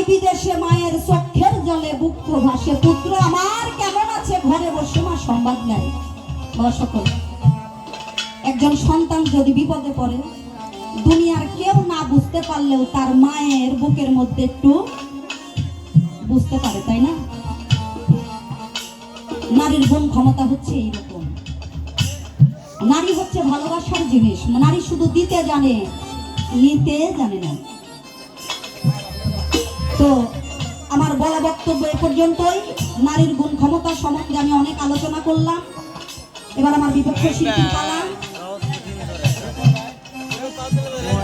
বিদেশে মায়ের চোখের জলে বুক ভাসে, পুত্র আমার কেমন আছে ঘরে বসে মা সংবাদ নেয়। সকল একজন সন্তান যদি বিপদে পড়ে, দুনিয়ার কেউ না বুঝতে পারলেও তার মায়ের বুকের মধ্যে একটু বুঝতে পারে, তাই না? নারীর গুণ ক্ষমতা হচ্ছে এইরকম। নারী হচ্ছে ভালোবাসার জিনিস। নারী শুধু দিতে জানে, নিতে জানে না। তো আমার বলা বক্তব্য এ পর্যন্তই। নারীর গুণ ক্ষমতা সম্বন্ধে আমি অনেক আলোচনা করলাম। এবার আমার বিপক্ষ শিল্পী পালা।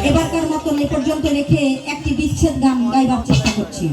এবারকার মতন এ পর্যন্ত রেখে একটি বিচ্ছেদ গান গাইবার চেষ্টা করছি।